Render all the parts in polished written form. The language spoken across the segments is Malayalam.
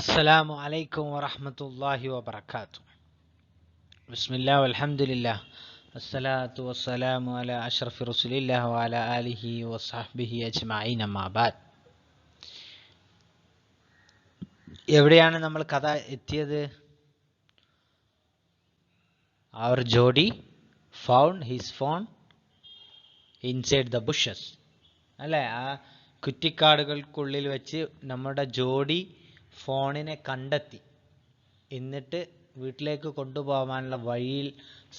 Assalamu alaikum wa rahmatullahi wa barakatuh. Bismillah walhamdulillah. Assalatu wassalamu ala ashrafi rasulillah wa ala alihi wa sahbihi ajma'in amma ba'd. എവിടെയാണ് നമ്മൾ കഥ എത്തിയത്? Our Jodi found his phone inside the bushes. അല്ലേ? ആ കുറ്റിക്കാടുകൾക്കുള്ളിൽ വെച്ച് നമ്മുടെ ജോഡി ഫോണിനെ കണ്ടെത്തി. എന്നിട്ട് വീട്ടിലേക്ക് കൊണ്ടുപോകാനുള്ള വഴിയിൽ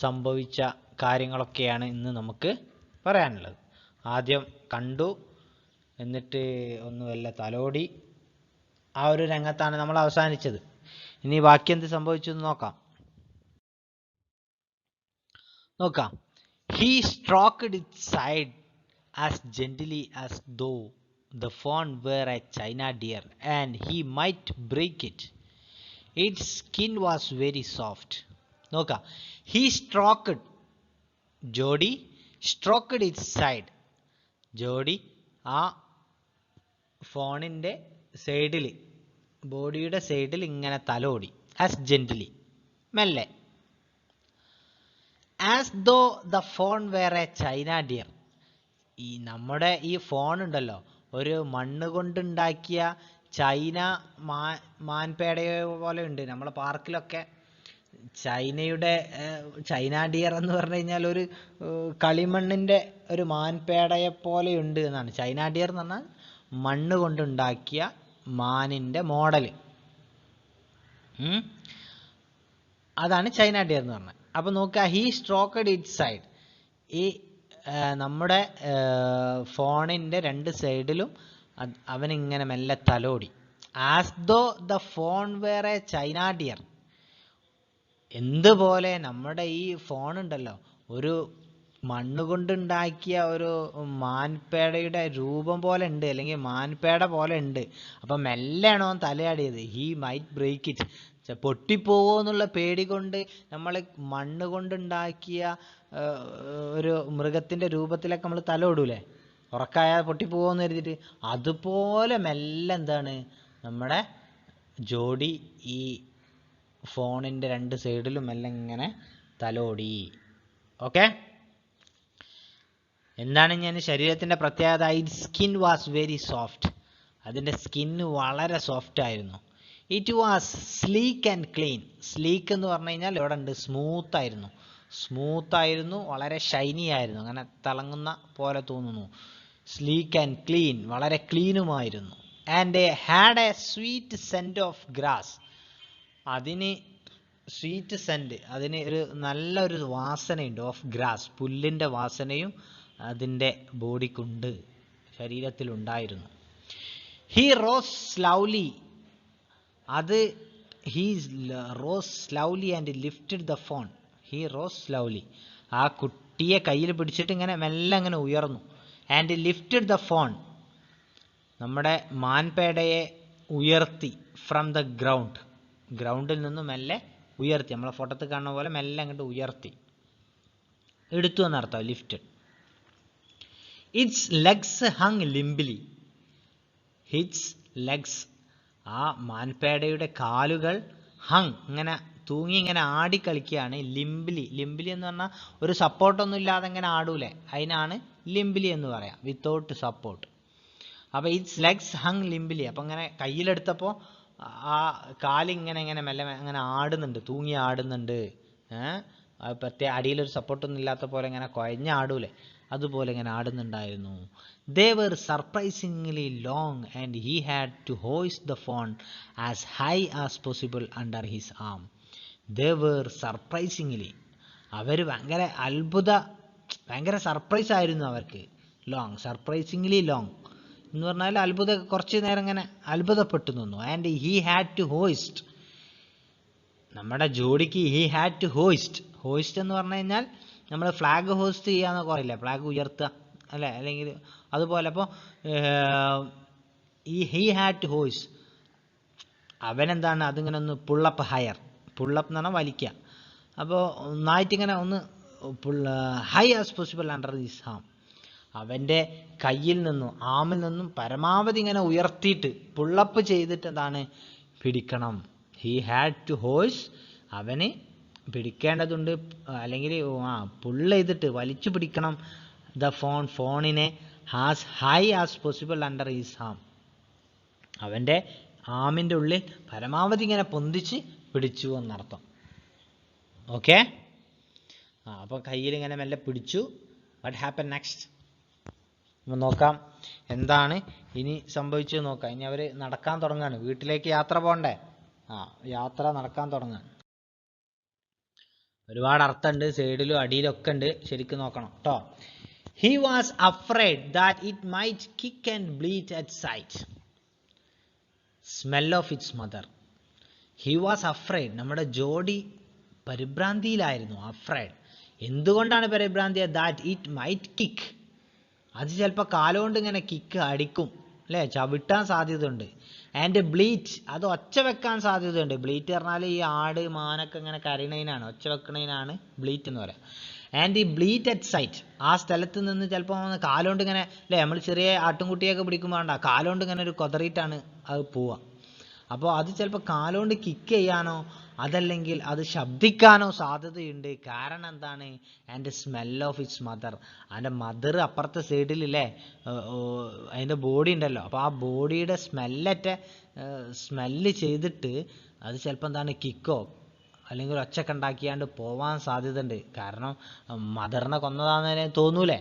സംഭവിച്ച കാര്യങ്ങളൊക്കെയാണ് ഇന്ന് നമുക്ക് പറയാനുള്ളത്. ആദ്യം കണ്ടു, എന്നിട്ട് ഒന്ന് വല്ല തലോടി, ആ ഒരു രംഗത്താണ് നമ്മൾ അവസാനിച്ചത്. ഇനി ബാക്കി എന്ത് സംഭവിച്ചു എന്ന് നോക്കാം. He stroked its side as gently as though the fawn were a china deer and he might break it. Its skin was very soft. He stroked. Jodi stroked its side. Jodi ആ ഫോണിൻ്റെ സൈഡിൽ, ബോഡിയുടെ സൈഡിൽ ഇങ്ങനെ തലോടി. ആസ് ജെന്റിലി, മെല്ലെ. As though the fawn were a china deer. ഈ നമ്മുടെ ഈ ഫോൺ ഉണ്ടല്ലോ, ഒരു മണ്ണ് കൊണ്ടുണ്ടാക്കിയ ചൈന മാൻപേടയെ പോലെ ഉണ്ട്. നമ്മളെ പാർക്കിലൊക്കെ ചൈന ഡിയർ എന്ന് പറഞ്ഞു കഴിഞ്ഞാൽ ഒരു കളിമണ്ണിൻ്റെ ഒരു മാൻപേടയെ പോലെ ഉണ്ട് എന്നാണ്. ചൈന ഡിയർ എന്ന് പറഞ്ഞാൽ മണ്ണ് കൊണ്ടുണ്ടാക്കിയ മാനിൻ്റെ മോഡൽ, അതാണ് ചൈന ഡിയർ എന്ന് പറഞ്ഞത്. അപ്പോൾ നോക്കുക, ഹീ സ്ട്രോക്കഡ് ഇറ്റ് സൈഡ്. ഈ നമ്മുടെ ഫോണിൻ്റെ രണ്ട് സൈഡിലും അവനിങ്ങനെ മെല്ലെ തലോടി. As though the fawn were a china deer. എന്തുപോലെ നമ്മുടെ ഈ ഫോൺ ഉണ്ടല്ലോ, ഒരു മണ്ണ് കൊണ്ടുണ്ടാക്കിയ ഒരു മാൻപേടയുടെ രൂപം പോലെ ഉണ്ട്, അല്ലെങ്കിൽ മാൻപേട പോലെ ഉണ്ട്. അപ്പം മെല്ലെയാണോ തലയാടിയത്. He might break it. പൊട്ടിപ്പോവോ എന്നുള്ള പേടി കൊണ്ട് നമ്മൾ മണ്ണ് കൊണ്ടുണ്ടാക്കിയ ഒരു മൃഗത്തിൻ്റെ രൂപത്തിലൊക്കെ നമ്മൾ തലോടൂലേ, ഉറക്കായാൽ പൊട്ടിപ്പോവോന്ന് കരുതിയിട്ട്. അതുപോലെ മെല്ലെ എന്താണ് നമ്മുടെ ജോഡി ഈ ഫോണിൻ്റെ രണ്ട് സൈഡിലും മെല്ലെ ഇങ്ങനെ തലോടി. ഓക്കെ, എന്താണ് ഞാൻ ശരീരത്തിൻ്റെ പ്രത്യേകത? It skin was very soft. അതിൻ്റെ സ്കിന്ന് വളരെ സോഫ്റ്റ് ആയിരുന്നു. It was sleek and clean. Sleek എന്ന് പറഞ്ഞു കഴിഞ്ഞാൽ ഇവിടെ ഉണ്ട് സ്മൂത്തായിരുന്നു, വളരെ ഷൈനി ആയിരുന്നു, അങ്ങനെ തിളങ്ങുന്ന പോലെ തോന്നുന്നു. സ്ലീക്ക് ആൻഡ് ക്ലീൻ, വളരെ ക്ലീനുമായിരുന്നു. And had a sweet scent of grass. അതിന് സ്വീറ്റ് സെൻറ്റ്, അതിന് ഒരു നല്ലൊരു വാസനയുണ്ട്. ഓഫ് ഗ്രാസ്, പുല്ലിൻ്റെ വാസനയും അതിൻ്റെ ബോഡിക്കുണ്ട്, ശരീരത്തിലുണ്ടായിരുന്നു. He rose slowly. He rose slowly and lifted the fawn. He rose slowly, ആ കുട്ടിയെ കയ്യിൽ പിടിച്ചിട്ട് ഇങ്ങനെ മെല്ലെ അങ്ങനെ ഉയർന്നു. ആൻഡ് ലിഫ്റ്റഡ് ദ ഫോൺ, നമ്മുടെ മാൻപേടയെ ഉയർത്തി. ഫ്രം ദ ഗ്രൗണ്ടിൽ നിന്നും മെല്ലെ ഉയർത്തി. നമ്മളെ ഫോട്ടോത്തിൽ കാണുന്ന പോലെ മെല്ലെ അങ്ങോട്ട് ഉയർത്തി, എടുത്തു എന്നർത്ഥം lifted. Its legs hung limply. Its legs, ആ മാൻപേടയുടെ കാലുകൾ ഹങ്, ഇങ്ങനെ തൂങ്ങി ഇങ്ങനെ ആടിക്കളിക്കുകയാണ്. ലിംബിലി എന്ന് പറഞ്ഞാൽ ഒരു സപ്പോർട്ടൊന്നും ഇല്ലാതെ ഇങ്ങനെ ആടൂലേ, അതിനാണ് ലിംബിലി എന്ന് പറയാം, വിത്തൗട്ട് സപ്പോർട്ട്. അപ്പോൾ ഇറ്റ്സ് ലെഗ്സ് ഹങ് ലിംബിലി. അപ്പം ഇങ്ങനെ കയ്യിലെടുത്തപ്പോൾ ആ കാലിങ്ങനെ മെല്ലെ അങ്ങനെ ആടുന്നുണ്ട്, തൂങ്ങി ആടുന്നുണ്ട്. പ്രത്യേക അടിയിലൊരു സപ്പോർട്ടൊന്നും ഇല്ലാത്ത പോലെ ഇങ്ങനെ കുഴഞ്ഞാടൂലേ, അതുപോലെ ഇങ്ങനെ ആടുന്നുണ്ടായിരുന്നു. They were surprisingly long and he had to hoist the phone as high as possible under his arm. They were surprisingly, അവർ ഭയങ്കര സർപ്രൈസ് ആയിരുന്നു അവർക്ക്. സർപ്രൈസിംഗ്ലി ലോങ് എന്ന് പറഞ്ഞാൽ കുറച്ച് നേരം ഇങ്ങനെ അത്ഭുതപ്പെട്ടു നിന്നു. And he had to hoist. നമ്മുടെ ജോഡിക്ക് ഹീ ഹാഡ് ടു ഹോയിസ്റ്റ് എന്ന് പറഞ്ഞു കഴിഞ്ഞാൽ നമ്മൾ ഫ്ലാഗ് ഹോസ്റ്റ് ചെയ്യാന്നൊക്കെ പറയില്ല, ഫ്ലാഗ് ഉയർത്തുക അല്ലേ, അല്ലെങ്കിൽ അതുപോലെ. അപ്പോൾ ഈ ഹീ ഹാഡ് ടു ഹോയിസ്റ്റ്, അവനെന്താണ് അതിങ്ങനെ ഒന്ന് പുള്ളപ്പ് എന്ന് പറഞ്ഞാൽ വലിക്കുക. അപ്പോൾ ഒന്നായിട്ടിങ്ങനെ ഒന്ന് high as possible under this arm, അവൻ്റെ കയ്യിൽ നിന്നും ആമിൽ നിന്നും പരമാവധി ഇങ്ങനെ ഉയർത്തിയിട്ട് പുള്ളപ്പ് ചെയ്തിട്ട് എന്താണ് പിടിക്കണം. ഹി ഹാഡ് ടു ഹോഴ്സ്, അവന് പിടിക്കേണ്ടതുണ്ട്, അല്ലെങ്കിൽ പുള്ള് ചെയ്തിട്ട് വലിച്ചു പിടിക്കണം ദ ഫോണിനെ as high as possible under his arm, അവൻ്റെ ആമിൻ്റെ ഉള്ളിൽ പരമാവധി ഇങ്ങനെ പൊന്തിച്ച് പിടിച്ചു എന്നർത്ഥം. ഓക്കെ, അപ്പോൾ കയ്യിൽ ഇങ്ങനെ മെല്ലെ പിടിച്ചു. വാട്ട് ഹാപ്പൻ നെക്സ്റ്റ് നോക്കാം, എന്താണ് ഇനി സംഭവിച്ചത് നോക്കാം. ഇനി അവർ നടക്കാൻ തുടങ്ങുകയാണ്, വീട്ടിലേക്ക് യാത്ര പോകണ്ടേ. യാത്ര നടക്കാൻ തുടങ്ങുകയാണ്. ഒരുപാട് അർത്ഥമുണ്ട്, സൈഡിലും അടിയിലൊക്കെ ഉണ്ട്, ശരിക്കും നോക്കണം കേട്ടോ. He was afraid that it might kick and bleed at sight smell of its mother. He was afraid, നമ്മുടെ ജോഡി പരിഭ്രാന്തിയിലായിരുന്നു. അഫ്രൈഡ്, എന്തുകൊണ്ടാണ് പരിഭ്രാന്തി? ദാറ്റ് ഇറ്റ് മൈറ്റ് കിക്ക്, അത് ചിലപ്പോൾ കാലുകൊണ്ട് ഇങ്ങനെ കിക്ക് അടിക്കും അല്ലേ, ചവിട്ടാൻ സാധ്യതയുണ്ട്. ആൻഡ് ബ്ലീറ്റ്, അത് ഒച്ച വെക്കാൻ സാധ്യതയുണ്ട്. ബ്ലീറ്റ് പറഞ്ഞാൽ ഈ ആട് മാനൊക്കെ ഇങ്ങനെ കരയണതിനാണ്, ഒച്ച വെക്കണതിനാണ് ബ്ലീറ്റ് എന്ന് പറയാം. ആൻഡ് ഈ ബ്ലീറ്റ് അറ്റ് സൈറ്റ്, ആ സ്ഥലത്ത് നിന്ന് ചിലപ്പോൾ കാലുകൊണ്ട് ഇങ്ങനെ അല്ലേ, നമ്മൾ ചെറിയ ആട്ടുംകുട്ടിയൊക്കെ പിടിക്കുമ്പോൾ വേണ്ട, കാലുകൊണ്ട് ഇങ്ങനെ ഒരു കൊതറിയിട്ടാണ് അത് പോവുക. അപ്പോൾ അത് ചിലപ്പോൾ കാലുകൊണ്ട് കിക്ക് ചെയ്യാനോ അതല്ലെങ്കിൽ അത് ശബ്ദിക്കാനോ സാധ്യതയുണ്ട്. കാരണം എന്താണ്? And smell of its mother, അതിൻ്റെ മദർ അപ്പുറത്തെ സൈഡിലില്ലേ അതിൻ്റെ ബോഡി ഉണ്ടല്ലോ, അപ്പോൾ ആ ബോഡിയുടെ സ്മെല്ല് ചെയ്തിട്ട് അത് ചിലപ്പോൾ എന്താണ് കിക്കോ അല്ലെങ്കിൽ ഒച്ചയൊക്കെ ഉണ്ടാക്കിയാണ്ട് പോവാൻ സാധ്യതയുണ്ട്. കാരണം മദറിനെ കൊന്നതാണെന്ന് തോന്നൂലേ,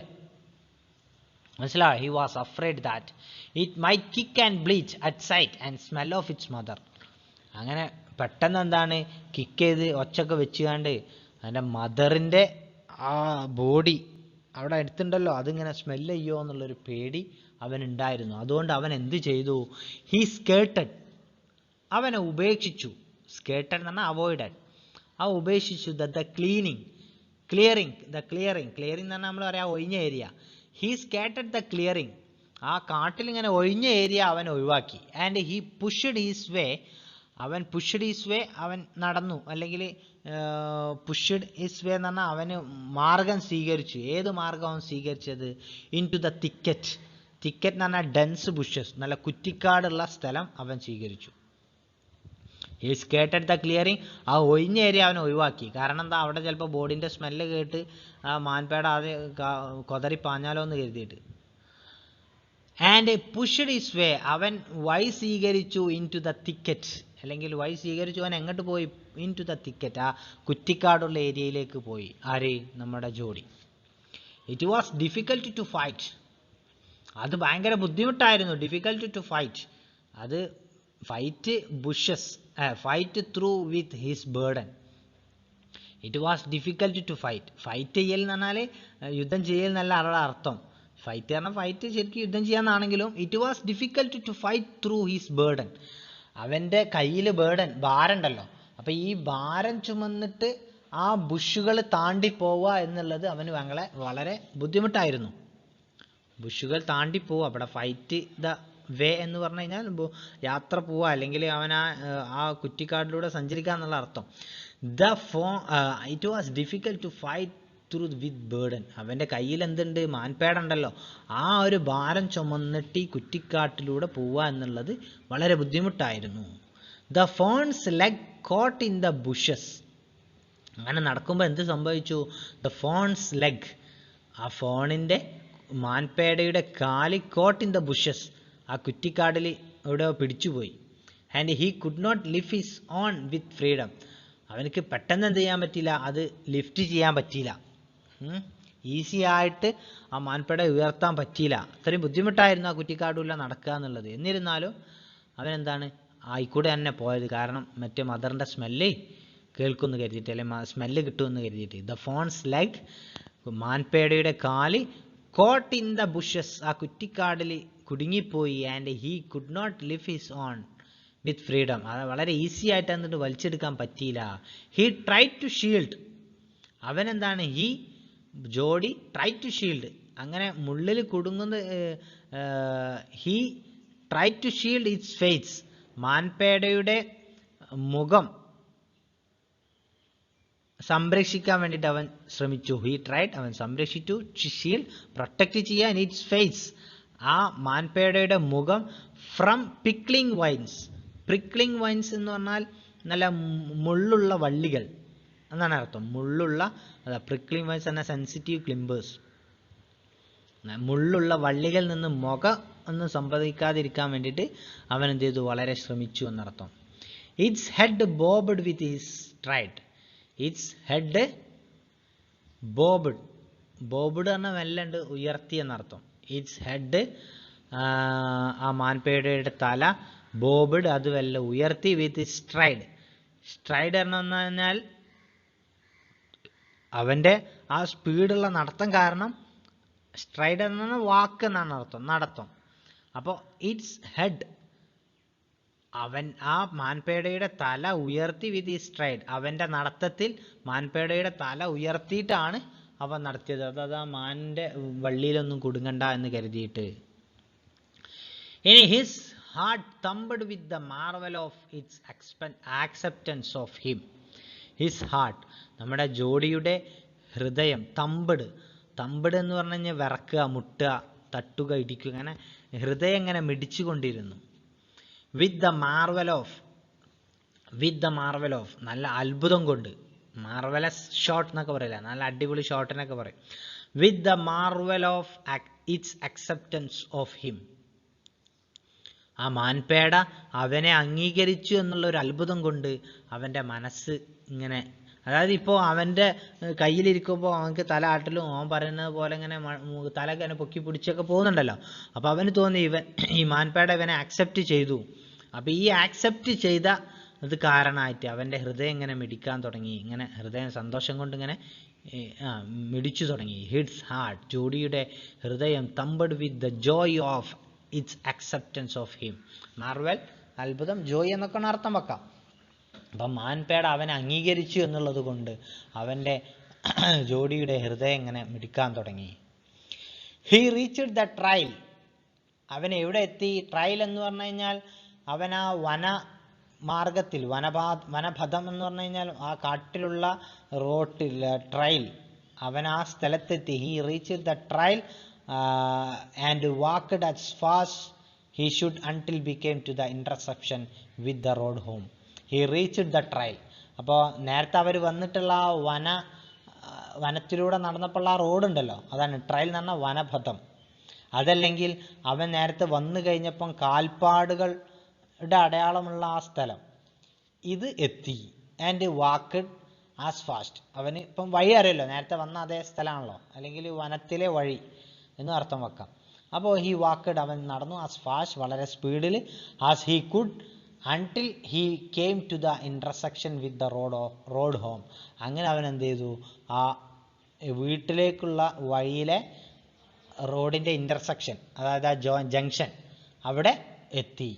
മനസ്സിലായോ? He was afraid that it might kick and bleach at sight and smell of its mother. അങ്ങനെ പെട്ടെന്ന് എന്താണ് കിക്ക് ചെയ്ത് ഒച്ചൊക്കെ വെച്ചുകൊണ്ട് അതിൻ്റെ മദറിൻ്റെ ആ ബോഡി അവിടെ അടുത്തുണ്ടല്ലോ അതിങ്ങനെ സ്മെല്ല് ചെയ്യോ എന്നുള്ളൊരു പേടി അവനുണ്ടായിരുന്നു. അതുകൊണ്ട് അവൻ എന്ത് ചെയ്തു? ഹി സ്കേർട്ടഡ്, അവനെ ഉപേക്ഷിച്ചു. സ്കേർട്ടഡ് എന്ന് പറഞ്ഞാൽ അവോയ്ഡഡ്, ആ ഉപേക്ഷിച്ചു. ക്ലിയറിങ് എന്ന് പറഞ്ഞാൽ നമ്മൾ പറയാം ഒഴിഞ്ഞ ഏരിയ. ഹി സ്കേർട്ടഡ് ദ ക്ലിയറിങ്, ആ കാട്ടിലിങ്ങനെ ഒഴിഞ്ഞ ഏരിയ അവൻ ഒഴിവാക്കി. ആൻഡ് ഹി പുഷ്ഡ് ഹിസ് വേ, അവൻ നടന്നു, അല്ലെങ്കിൽ പുഷ്ഡ് ഹിസ് വേ എന്ന് പറഞ്ഞാൽ അവന് മാർഗം സ്വീകരിച്ചു. ഏത് മാർഗം അവൻ സ്വീകരിച്ചത്? ഇൻ ടു ദ തിക്കറ്റ് എന്ന് പറഞ്ഞാൽ ഡെൻസ് ബുഷസ്, നല്ല കുറ്റിക്കാടുള്ള സ്ഥലം അവൻ സ്വീകരിച്ചു. ഹി സ്കേർട്ടഡ് ദ ക്ലിയറിങ്, ആ ഒഴിഞ്ഞ ഏരിയ അവൻ ഒഴിവാക്കി. കാരണം എന്താ? അവിടെ ചിലപ്പോൾ ബോഡിൻ്റെ സ്മെല്ല് കേട്ട് ആ മാൻപേട ആദ്യം കൊതറി പാഞ്ഞാലോ എന്ന് കരുതിയിട്ട്. ആൻഡ് പുഷ്ഡ് ഹിസ് വേ, അവൻ വഴി സ്വീകരിച്ചു. ഇൻ ടു ദ തിക്കറ്റ്, അല്ലെങ്കിൽ വഴി സ്വീകരിച്ചു. അവൻ എങ്ങോട്ട് പോയി? ഇൻ ടു ദ തിക്കറ്റ്, ആ കുറ്റിക്കാടുള്ള ഏരിയയിലേക്ക് പോയി. ആര്? നമ്മുടെ ജോഡി. It was difficult to fight, അത് ഭയങ്കര ബുദ്ധിമുട്ടായിരുന്നു. ഡിഫിക്കൽട്ട് ടു ഫൈറ്റ്, അത് fight through with his burden. It was difficult to fight ചെയ്യൽ എന്ന് പറഞ്ഞാൽ യുദ്ധം ചെയ്യൽ എന്നല്ല അവരുടെ അർത്ഥം. ഫൈറ്റ് പറഞ്ഞാൽ ഫൈറ്റ് ശരിക്കും യുദ്ധം ചെയ്യാന്നാണെങ്കിലും it was difficult to fight through his burden, അവൻ്റെ കയ്യിൽ ഭാരം ഉണ്ടല്ലോ, അപ്പോൾ ഈ ഭാരം ചുമന്നിട്ട് ആ ബുഷുകൾ താണ്ടി പോവുക എന്നുള്ളത് അവന് വളരെ ബുദ്ധിമുട്ടായിരുന്നു. ബുഷുകൾ താണ്ടി പോവുക, അവിടെ ഫൈറ്റ് ദ വേ എന്ന് പറഞ്ഞു കഴിഞ്ഞാൽ യാത്ര പോവുക, അല്ലെങ്കിൽ അവൻ ആ കുറ്റിക്കാടിലൂടെ സഞ്ചരിക്കുക എന്നുള്ള അർത്ഥം. It was difficult to fight through with burden, അവൻ്റെ കയ്യിൽ എന്തുണ്ട്? മാൻപേടുണ്ടല്ലോ, ആ ഒരു ഭാരം ചുമന്നിട്ട് ഈ കുറ്റിക്കാട്ടിലൂടെ പോവുക എന്നുള്ളത് വളരെ ബുദ്ധിമുട്ടായിരുന്നു. The fawn's leg caught in the bushes, അങ്ങനെ നടക്കുമ്പോൾ എന്ത് സംഭവിച്ചു? ദ ഫോൺസ് ലെഗ്, ആ ഫോണിൻ്റെ മാൻപേടയുടെ കാല് കോട്ട് ഇൻ ദ ബുഷസ്, ആ കുറ്റിക്കാടിൽ ഇവിടെ പിടിച്ചുപോയി. And he could not lift his own with freedom, അവനക്ക് പെട്ടെന്ന് എന്ത് ചെയ്യാൻ പറ്റിയില്ല? അത് ലിഫ്റ്റ് ചെയ്യാൻ പറ്റിയില്ല. ഈസി ആയിട്ട് ആ മാൻപേട ഉയർത്താൻ പറ്റിയില്ല. അത്രയും ബുദ്ധിമുട്ടായിരുന്നു ആ കുറ്റിക്കാടുമില്ല നടക്കുക എന്നുള്ളത്. എന്നിരുന്നാലും അവനെന്താണ് ആയിക്കൂടെ തന്നെ പോയത്. കാരണം മറ്റേ മദറിൻ്റെ സ്മെല്ല് കേൾക്കുമെന്ന് കരുതിയിട്ട്, അല്ലെങ്കിൽ സ്മെല്ല് കിട്ടുമെന്ന് കരുതിയിട്ട്. ദ ഫോൺസ് ലെഗ്, മാൻപേടയുടെ കാല് കോട്ട് ഇൻ ദ ബുഷസ്, ആ കുറ്റിക്കാടിൽ കുടുങ്ങിപ്പോയി. And he could not live his own with freedom, അത് വളരെ ഈസി ആയിട്ട് എന്നിട്ട് വലിച്ചെടുക്കാൻ പറ്റിയില്ല. ഹി ട്രൈ ടു ഷീൽഡ്, അവനെന്താണ്? ജോഡി ട്രൈ ടു ഷീൽഡ്, അങ്ങനെ മുള്ളിൽ കുടുങ്ങുന്ന he try to shield its face, മാൻപേടയുടെ മുഖം സംരക്ഷിക്കാൻ വേണ്ടിയിട്ട് അവൻ ശ്രമിച്ചു. അവൻ സംരക്ഷിച്ചു. ഷീൽഡ് പ്രൊട്ടക്റ്റ് ചെയ്യാൻ ഇറ്റ്സ് ഫേസ്, ആ മാൻപേടയുടെ മുഖം from pickling vines, prickling vines എന്ന് പറഞ്ഞാൽ നല്ല മുള്ളുള്ള വള്ളികൾ എന്നാണ് അർത്ഥം. മുള്ളുള്ള പ്രിക്ലിംഗ് വൈൻസ് എന്ന സെൻസിറ്റീവ് ക്ലിംബേഴ്സ്, മുള്ളുള്ള വള്ളികളിൽ നിന്ന് ഒന്നും സംഭവിക്കാതിരിക്കാൻ വേണ്ടിയിട്ട് അവൻ എന്ത് ചെയ്തു, വളരെ ശ്രമിച്ചു എന്നർത്ഥം. Its head bobbed with his stride. Its head bobbed, bobbed പറഞ്ഞാൽ മെല്ലുണ്ട് ഉയർത്തി എന്നർത്ഥം. ഇറ്റ്സ് ഹെഡ് ആ മാൻപേടയുടെ തല, ബോബ്ഡ് അത് വല്ല ഉയർത്തി, വിത്ത് സ്ട്രൈഡ്. സ്ട്രൈഡ് എന്ന് പറഞ്ഞാൽ അവൻ്റെ ആ സ്പീഡുള്ള നടത്തം കാരണം, സ്ട്രൈഡ് എന്ന വാക്ക് എന്നാണ് അർത്ഥം, നടത്തം. അപ്പോൾ ഇറ്റ്സ് ഹെഡ്, അവൻ ആ മാൻപേടയുടെ തല ഉയർത്തി, വിത്ത് സ്ട്രൈഡ്, അവൻ്റെ നടത്തത്തിൽ മാൻപേടയുടെ തല ഉയർത്തിയിട്ടാണ് അവൻ നടത്തിയത്. അതായത് ആ മാനിൻ്റെ വള്ളിയിലൊന്നും കുടുങ്ങണ്ട എന്ന് കരുതിയിട്ട്. ഇനി his heart thumped with the marvel of its acceptance of him. His heart, നമ്മുടെ ജോഡിയുടെ ഹൃദയം, തംബ്ഡ് എന്ന് പറഞ്ഞു കഴിഞ്ഞാൽ വിറക്കുക, മുട്ടുക, തട്ടുക, ഇടിക്കുക, അങ്ങനെ ഹൃദയം ഇങ്ങനെ മിടിച്ചുകൊണ്ടിരുന്നു. വിത്ത് ദ മാർവൽ ഓഫ് നല്ല അത്ഭുതം കൊണ്ട്, മാർവലസ് ഷോട്ട് എന്നൊക്കെ പറയില്ല, നല്ല അടിപൊളി ഷോട്ടിനൊക്കെ പറയും. വിത്ത് the marvel of its acceptance of him, ആ മാൻപേട അവനെ അംഗീകരിച്ചു എന്നുള്ള ഒരു അത്ഭുതം കൊണ്ട് അവൻ്റെ മനസ്സ് ഇങ്ങനെ, അതായത് ഇപ്പോൾ അവൻ്റെ കയ്യിലിരിക്കുമ്പോൾ അവനക്ക് തല ആട്ടലും അവൻ പറയുന്നത് പോലെ ഇങ്ങനെ തല ഇങ്ങനെ പൊക്കി പിടിച്ചൊക്കെ പോകുന്നുണ്ടല്ലോ. അപ്പോൾ അവന് തോന്നി ഈ മാൻപേട ഇവനെ ആക്സെപ്റ്റ് ചെയ്തു. അപ്പോൾ ഈ ആക്സെപ്റ്റ് ചെയ്ത അത് കാരണമായിട്ട് അവൻ്റെ ഹൃദയം ഇങ്ങനെ മിടിക്കാൻ തുടങ്ങി, ഇങ്ങനെ ഹൃദയം സന്തോഷം കൊണ്ട് ഇങ്ങനെ മിടിച്ചു തുടങ്ങി. ഹിറ്റ്സ് ഹാർട്ട്, ജോഡിയുടെ ഹൃദയം, thumped with the joy of its acceptance of him. Marvel അത്ഭുതം, ജോയ് എന്നൊക്കെ അർത്ഥം വെക്കാം. അപ്പം മാൻപേട അവനെ അംഗീകരിച്ചു എന്നുള്ളത് കൊണ്ട് അവൻ്റെ ജോഡിയുടെ ഹൃദയം ഇങ്ങനെ മിടിക്കാൻ തുടങ്ങി. ഹി റീച്ച്ഡ് ദ ട്രയൽ, അവൻ എവിടെ എത്തി? ട്രയൽ എന്ന് പറഞ്ഞു കഴിഞ്ഞാൽ അവൻ ആ വനമാർഗത്തിൽ, വനപഥം എന്ന് പറഞ്ഞു കഴിഞ്ഞാൽ ആ കാട്ടിലുള്ള റോട്ടിൽ, ട്രയൽ, അവൻ ആ സ്ഥലത്തെത്തി. He reached the trial and walked as fast he should until became to the intersection with the road home. He reached the trail. അപ്പോൾ നേരത്തെ അവർ വന്നിട്ടുള്ള ആ വനത്തിലൂടെ നടന്നപ്പോൾ ആ റോഡുണ്ടല്ലോ, അതാണ് ട്രയൽ എന്ന് പറഞ്ഞാൽ വനപഥം. അതല്ലെങ്കിൽ അവൻ നേരത്തെ വന്നു കഴിഞ്ഞപ്പം കാൽപ്പാടുകളുടെ അടയാളമുള്ള ആ സ്ഥലം, ഇത് എത്തി. ആൻഡ് വാക്ക്ഡ് ആസ് ഫാസ്റ്റ്, അവന് ഇപ്പം വഴി അറിയല്ലോ, നേരത്തെ വന്ന അതേ സ്ഥലമാണല്ലോ, അല്ലെങ്കിൽ വനത്തിലെ വഴി എന്ന് അർത്ഥം വെക്കാം. അപ്പോൾ ഹി വാക്ക്ഡ്, അവൻ നടന്നു, ആസ് ഫാസ്റ്റ്, വളരെ സ്പീഡിൽ, as he could, until he came to the intersection with the road home. അങ്ങനെ അവൻ എന്ത് ചെയ്തു, ആ വീട്ടിലേക്കുള്ള വഴിയിലെ റോഡിൻ്റെ ഇൻ്റർസെക്ഷൻ, അതായത് ആ ജംഗ്ഷൻ, അവിടെ എത്തി.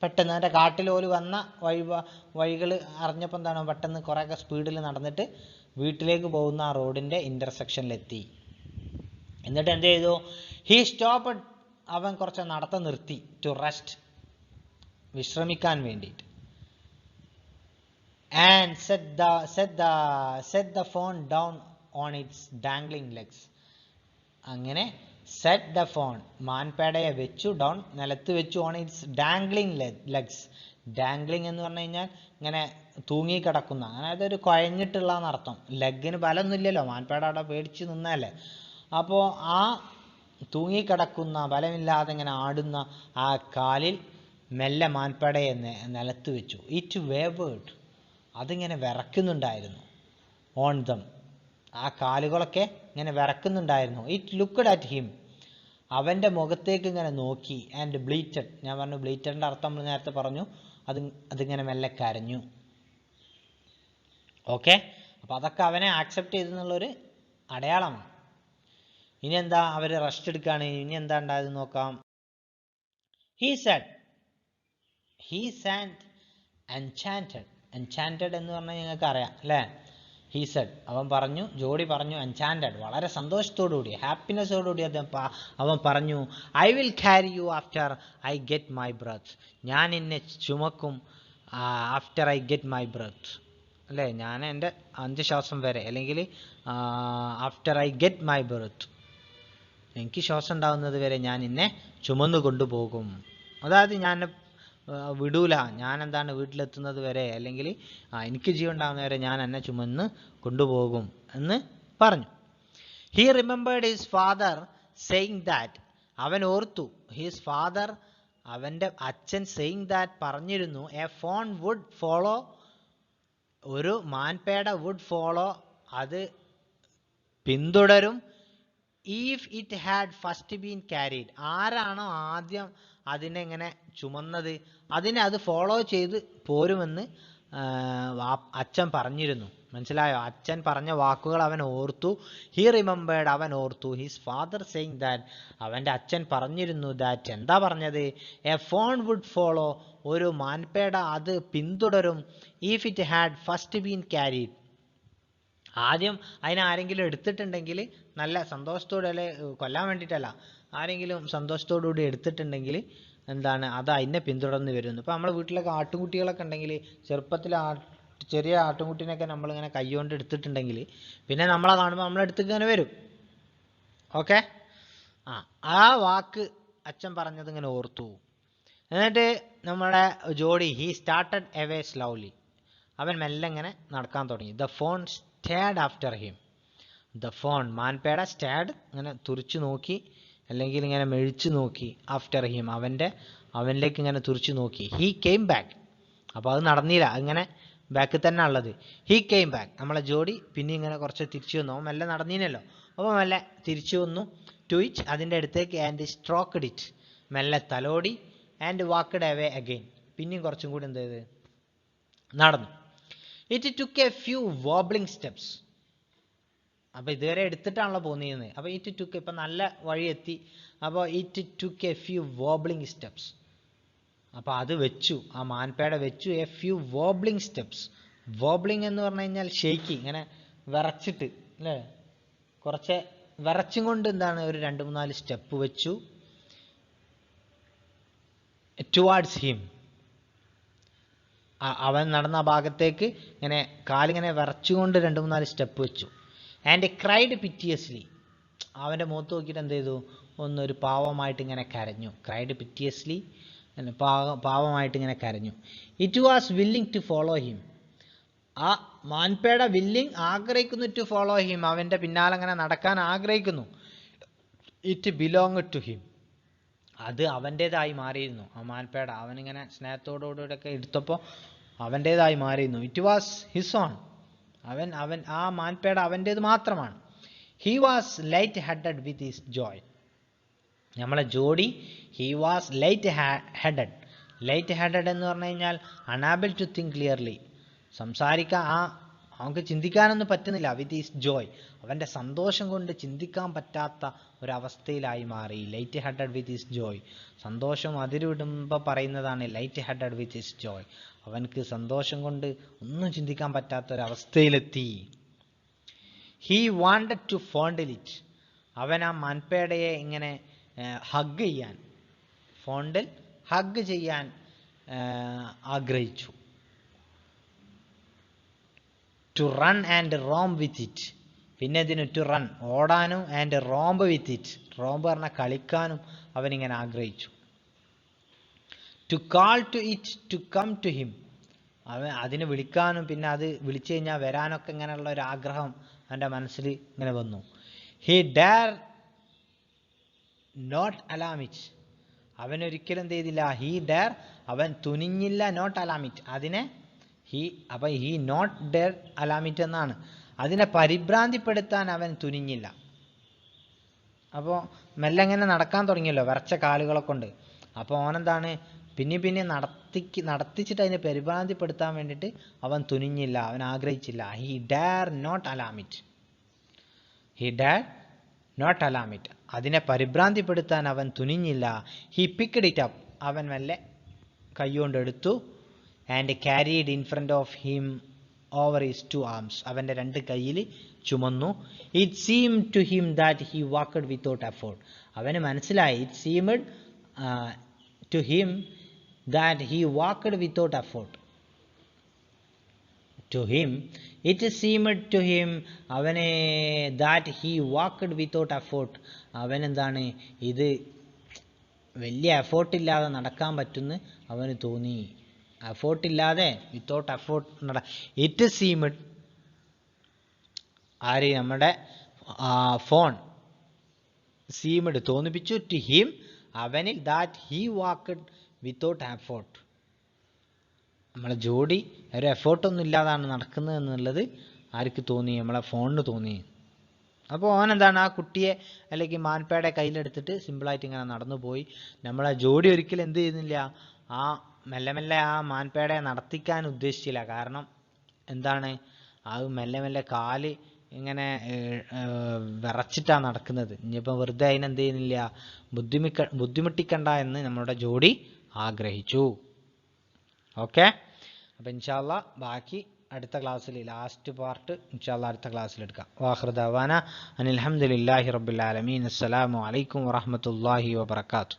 പെട്ടെന്ന് എൻ്റെ കാട്ടിൽ പോലും വന്ന വഴികൾ അറിഞ്ഞപ്പോൾ എന്താണ്, പെട്ടെന്ന് കുറേയൊക്കെ സ്പീഡിൽ നടന്നിട്ട് വീട്ടിലേക്ക് പോകുന്ന ആ റോഡിൻ്റെ ഇൻ്റർസെക്ഷനിലെത്തി. എന്നിട്ട് എന്ത് ചെയ്തു? ഹി സ്റ്റോപ്പ്ഡ്, അവൻ കുറച്ച് നടത്തം നിർത്തി. ടു റെസ്റ്റ്, വിശ്രമിക്കാൻ വേണ്ടിയിട്ട്. And set the phone down on its dangling legs. അങ്ങനെ സെറ്റ് ദ ഫോൺ, മാൻപേടയെ വെച്ചു, ഡൗൺ, നിലത്ത് വെച്ചു, on its dangling legs. Dangling എന്ന് പറഞ്ഞു കഴിഞ്ഞാൽ ഇങ്ങനെ തൂങ്ങിക്കിടക്കുന്ന, അതായത് ഒരു കുഴഞ്ഞിട്ടുള്ള എന്നർത്ഥം. ലെഗിന് ബലമൊന്നുമില്ലല്ലോ, മാൻപേട അവിടെ പേടിച്ച് നിന്നല്ലേ. അപ്പോൾ ആ തൂങ്ങിക്കിടക്കുന്ന, ബലമില്ലാതെ ഇങ്ങനെ ആടുന്ന ആ കാലിൽ മെല്ലെ മാൻപേടയെ നിലത്ത് വെച്ചു. ഇറ്റ് വേവേഡ്, അതിങ്ങനെ വിറക്കുന്നുണ്ടായിരുന്നു. ഓൺ ദം, ആ കാലുകളൊക്കെ ഇങ്ങനെ വിറക്കുന്നുണ്ടായിരുന്നു. ഇറ്റ് ലുക്ക്ഡ് അറ്റ് ഹിം, അവൻ്റെ മുഖത്തേക്ക് ഇങ്ങനെ നോക്കി. ആൻഡ് ബ്ലീറ്റഡ്, ഞാൻ പറഞ്ഞു ബ്ലീറ്റഡിൻ്റെ അർത്ഥം നേരത്തെ പറഞ്ഞു, അതിങ്ങനെ മെല്ലെ കരഞ്ഞു. ഓക്കെ, അപ്പോൾ അതൊക്കെ അവനെ ആക്സെപ്റ്റ് ചെയ്തെന്നുള്ളൊരു അടയാളമാണ്. ഇനി എന്താ, അവർ റെസ്റ്റ് എടുക്കുകയാണ്. ഇനി എന്താ ഉണ്ടായത് നോക്കാം. ഹീ സാൻഡ് എൻചാൻറ്റഡ് എന്ന് പറഞ്ഞാൽ നിങ്ങൾക്ക് അറിയാം അല്ലേ. ഹീ സെഡ്, അവൻ പറഞ്ഞു, ജോഡി പറഞ്ഞു, എൻചാൻറ്റഡ്, വളരെ സന്തോഷത്തോടുകൂടി, ഹാപ്പിനെസ്സോടുകൂടി അവൻ പറഞ്ഞു, I will carry you after I get my breath. ഞാൻ എന്നെ ചുമക്കും after I get my breath, അല്ലേ, ഞാൻ എൻ്റെ അന്ത്യശ്വാസം വരെ, അല്ലെങ്കിൽ after I get my breath, എനിക്ക് ശ്വാസം ഉണ്ടാകുന്നത് വരെ ഞാൻ എന്നെ ചുമന്നു കൊണ്ടുപോകും. അതായത് ഞാൻ വിടൂല, ഞാൻ എന്താണ് വീട്ടിലെത്തുന്നത് വരെ അല്ലെങ്കിൽ എനിക്ക് ജീവൻ ഉണ്ടാകുന്ന വരെ ഞാൻ എന്നെ ചുമന്ന് കൊണ്ടുപോകും എന്ന് പറഞ്ഞു. He remembered his father saying that, അവൻ ഓർത്തു, ഹിസ് ഫാദർ അവൻ്റെ അച്ഛൻ സെയിങ് ദാറ്റ് പറഞ്ഞിരുന്നു, എ ഫോൺ വുഡ് ഫോളോ, ഒരു മാൻപേട വുഡ് ഫോളോ അത് പിന്തുടരും, if it had first been carried, ആരാണോ ആദ്യം അതിനെ ഇങ്ങനെ ചുമന്നത് അതിനെ അത് ഫോളോ ചെയ്ത് പോരുമെന്ന് അച്ഛൻ പറഞ്ഞിരുന്നു. മനസ്സിലായോ? അച്ഛൻ പറഞ്ഞ വാക്കുകൾ അവൻ ഓർത്തു. ഹി റിമെമ്പേർഡ്, അവൻ ഓർത്തു, ഹിസ് ഫാദർ സെയിങ് ദാറ്റ്, അവൻ്റെ അച്ഛൻ പറഞ്ഞിരുന്നു ദാറ്റ്, എന്താ പറഞ്ഞത്? എ ഫോൺ വുഡ് ഫോളോ, ഒരു മാൻപേട അത് പിന്തുടരും, if it had first been carried, ആദ്യം അതിനെ ആരെങ്കിലും എടുത്തിട്ടുണ്ടെങ്കിൽ നല്ല സന്തോഷത്തോടെ, അല്ലെ കൊല്ലാൻ വേണ്ടിയിട്ടല്ല, ആരെങ്കിലും സന്തോഷത്തോടുകൂടി എടുത്തിട്ടുണ്ടെങ്കിൽ എന്താണ് അത് അതിനെ പിന്തുടർന്ന് വരുന്നു. ഇപ്പോൾ നമ്മുടെ വീട്ടിലൊക്കെ ആട്ടുംകുട്ടികളൊക്കെ ഉണ്ടെങ്കിൽ, ചെറുപ്പത്തിൽ ചെറിയ ആട്ടുംകുട്ടീനെയൊക്കെ നമ്മളിങ്ങനെ കൈകൊണ്ട് എടുത്തിട്ടുണ്ടെങ്കിൽ പിന്നെ നമ്മളെ കാണുമ്പോൾ നമ്മളെടുത്തേക്ക് ഇങ്ങനെ വരും. ഓക്കെ, ആ വാക്ക് അച്ഛൻ പറഞ്ഞത് ഇങ്ങനെ ഓർത്തു. എന്നിട്ട് നമ്മുടെ ജോഡി, ഹി സ്റ്റാർട്ടഡ് എവേ സ്ലൗലി, അവൻ മെല്ലെ ഇങ്ങനെ നടക്കാൻ തുടങ്ങി. The fawn stared after him, the fawn മാൻപേട സ്റ്റാഡ് ഇങ്ങനെ തുറിച്ചു നോക്കി അല്ലെങ്കിൽ ഇങ്ങനെ മെഴിച്ചു നോക്കി, ആഫ്റ്റർ ഹിം അവനിലേക്ക് ഇങ്ങനെ തുറിച്ചു നോക്കി. ഹി കെയിം ബാക്ക്, അപ്പോൾ അത് നടന്നില്ല, ഇങ്ങനെ ബാക്കിൽ തന്നെ ഉള്ളത്. ഹി കെയിം ബാക്ക്, നമ്മളെ ജോഡി പിന്നെ ഇങ്ങനെ കുറച്ച് തിരിച്ചു വന്നു, അവൻ മെല്ലെ നടന്നീനല്ലോ, അപ്പോൾ മെല്ലെ തിരിച്ചു വന്നു. ടു ഇറ്റ്, അതിൻ്റെ അടുത്തേക്ക്, ആൻഡ് സ്ട്രോക്ക്ഡ് ഇറ്റ്, മെല്ലെ തലോടി, ആൻഡ് വാക്ക്ഡ് അവേ അഗെയിൻ, പിന്നെയും കുറച്ചും കൂടി എന്ത് ചെയ്ത് നടന്നു. It took A few wobbling steps, അപ്പോൾ ഇതുവരെ എടുത്തിട്ടാണല്ലോ പോന്നിരുന്നത്, അപ്പോൾ ഇറ്റ് ടുക്ക്, ഇപ്പം നല്ല വഴി എത്തി, അപ്പോൾ it took A few wobbling steps, അപ്പോൾ അത് വെച്ചു, ആ മാൻപേട വെച്ചു, A few wobbling steps. Wobbling എന്ന് പറഞ്ഞു കഴിഞ്ഞാൽ ഷെയ്ക്കി, ഇങ്ങനെ വിറച്ചിട്ട് അല്ലേ, കുറച്ച് വിറച്ചും കൊണ്ട് എന്താണ് ഒരു 2-3 സ്റ്റെപ്പ് വെച്ചു. ടുവാർഡ്സ് ഹിം, അവൻ നടന്ന ഭാഗത്തേക്ക് ഇങ്ങനെ കാലിങ്ങനെ വിറച്ചുകൊണ്ട് 2-3 സ്റ്റെപ്പ് വെച്ചു. ആൻഡ് ക്രൈഡ് പിറ്റിയസ്ലി, അവൻ്റെ മുഖത്ത് നോക്കിയിട്ട് എന്ത് ചെയ്തു, ഒന്നൊരു പാവമായിട്ട് ഇങ്ങനെ കരഞ്ഞു. ക്രൈഡ് പിറ്റിയസ്ലി, പാവമായിട്ട് ഇങ്ങനെ കരഞ്ഞു. It was willing to follow him, ആ മാൻപേട വില്ലിങ്, ആഗ്രഹിക്കുന്നു, ടു ഫോളോ ഹിം, അവൻ്റെ പിന്നാലെ അങ്ങനെ നടക്കാൻ ആഗ്രഹിക്കുന്നു. ഇറ്റ് ബിലോങ് ടു ഹിം, അത് അവൻ്റേതായി മാറിയിരുന്നു. ആ മാൻപേട അവനിങ്ങനെ സ്നേഹത്തോടുകൂടിയൊക്കെ എടുത്തപ്പോൾ അവൻ്റേതായി മാറിയിരുന്നു. ഇറ്റ് വാസ് ഹിസ് ഓൺ, അവൻ ആ മാൻപേട അവൻ്റേത് മാത്രമാണ്. He was light headed with his Joy, നമ്മളെ ജോഡി he was light headed. Light headed എന്ന് പറഞ്ഞു കഴിഞ്ഞാൽ അണാബിൾ ടു തിങ്ക് ക്ലിയർലി, സംസാരിക്കാൻ അവർക്ക് ചിന്തിക്കാനൊന്നും പറ്റുന്നില്ല. വിത്ത് ഹിസ് ജോയ്, അവൻ്റെ സന്തോഷം കൊണ്ട് ചിന്തിക്കാൻ പറ്റാത്ത ഒരവസ്ഥയിലായി മാറി. Light headed with his Joy, സന്തോഷം അതിരുവിടുമ്പോൾ പറയുന്നതാണ് light headed with his Joy, അവനക്ക് സന്തോഷം കൊണ്ട് ഒന്നും ചിന്തിക്കാൻ പറ്റാത്ത ഒരവസ്ഥയിലെത്തി. ഹി വാണ്ടഡ് ടു ഫോണ്ടിൽ ഇറ്റ്, അവൻ ആ മാൻപേടയെ ഇങ്ങനെ ഹഗ് ചെയ്യാൻ, ഫോണ്ടിൽ ഹഗ് ചെയ്യാൻ ആഗ്രഹിച്ചു. To run and romp with it, പിന്നെ ഇതിന് ടു റൺ ഓടാനും, and romp with it, romp പറഞ്ഞാൽ കളിക്കാനും അവനിങ്ങനെ ആഗ്രഹിച്ചു. To call to it to come to him, അവൻ അതിന് വിളിക്കാനും പിന്നെ അത് വിളിച്ചു കഴിഞ്ഞാൽ വരാനൊക്കെ ഇങ്ങനെയുള്ള ഒരു ആഗ്രഹം അവൻ്റെ മനസ്സിൽ ഇങ്ങനെ വന്നു. He dare not alarm it, അവനൊരിക്കലും എന്ത് ചെയ്തില്ല, ഹി ഡെയർ, അവൻ തുനിഞ്ഞില്ല, നോട്ട് അലാം ഇറ്റ്, അതിനെ അപ്പം he not dare alarm it എന്നാണ്, അതിനെ പരിഭ്രാന്തിപ്പെടുത്താൻ അവൻ തുനിഞ്ഞില്ല. അപ്പോൾ മെല്ലെ ഇങ്ങനെ നടക്കാൻ തുടങ്ങിയല്ലോ വിറച്ച കാലുകളെ കൊണ്ട്, അപ്പോൾ അവനെന്താണ് പിന്നെ നടത്തിച്ചിട്ട് അതിനെ പരിഭ്രാന്തിപ്പെടുത്താൻ വേണ്ടിയിട്ട് അവൻ തുനിഞ്ഞില്ല, അവൻ ആഗ്രഹിച്ചില്ല. He dare not alarm it, he dare not alarm it, അതിനെ പരിഭ്രാന്തിപ്പെടുത്താൻ അവൻ തുനിഞ്ഞില്ല. ഹി പിക്ക്ഡ് ഇറ്റ് അപ്പ്, അവൻ മെല്ലെ കൈകൊണ്ടെടുത്തു. And carried in front of him over his 2 arms, അവൻ്റെ 2 കൈയിൽ ചുമന്നു. It seemed to him that he walked without effort, അവന് മനസ്സിലായി, it seemed to him that he walked without effort. To him, it seemed to him, അവനെ that he walked without effort, അവനെന്താണ് ഇത് വലിയ എഫോർട്ടില്ലാതെ നടക്കാൻ പറ്റുമെന്ന് അവന് തോന്നി. എഫേർട്ടില്ലാതെ വിത്തൗട്ട് എഫേർട്ട് ഇറ്റ് സീംഡ് ആര് നമ്മുടെ ഫോൺ സീംഡ് തോന്നിപ്പിച്ചു ടു ഹിം അവനിൽ that he walked without effort. നമ്മളെ ജോഡി ഒരു എഫേർട്ടൊന്നും ഇല്ലാതാണ് നടക്കുന്നത് എന്നുള്ളത് ആർക്ക് തോന്നി? നമ്മളെ ഫോണിന് തോന്നി. അപ്പോൾ ഓനെന്താണ് ആ കുട്ടിയെ അല്ലെങ്കിൽ മാൻപേടെ കയ്യിലെടുത്തിട്ട് സിമ്പിളായിട്ട് ഇങ്ങനെ നടന്നു പോയി. നമ്മളെ ജോഡി ഒരിക്കലും എന്ത് ചെയ്യുന്നില്ല, ആ മെല്ലെ മെല്ലെ ആ മാൻപേടെ നടത്തിക്കാൻ ഉദ്ദേശിച്ചില്ല. കാരണം എന്താണ്, അത് മെല്ലെ മെല്ലെ കാല് ഇങ്ങനെ വിറച്ചിട്ടാണ് നടക്കുന്നത്. ഇനിയിപ്പോൾ വെറുതെ അതിനെന്ത് ചെയ്യുന്നില്ല, ബുദ്ധിമുട്ടിക്കണ്ട എന്ന് നമ്മളുടെ ജോഡി ആഗ്രഹിച്ചു. ഓക്കെ, അപ്പോൾ ഇൻഷാ അല്ലാഹ് ബാക്കി അടുത്ത ക്ലാസ്സിൽ ലാസ്റ്റ് പാർട്ട് ഇൻഷാ അല്ലാഹ് അടുത്ത ക്ലാസ്സിൽ എടുക്കാം. വാഖിറു ദഅവാന അനിൽ ഹംദുലില്ലാഹി റബ്ബിൽ ആലമീൻ. അസ്സലാമു അലൈക്കും വറഹ്മത്തുള്ളാഹി വബറകാതുഹു.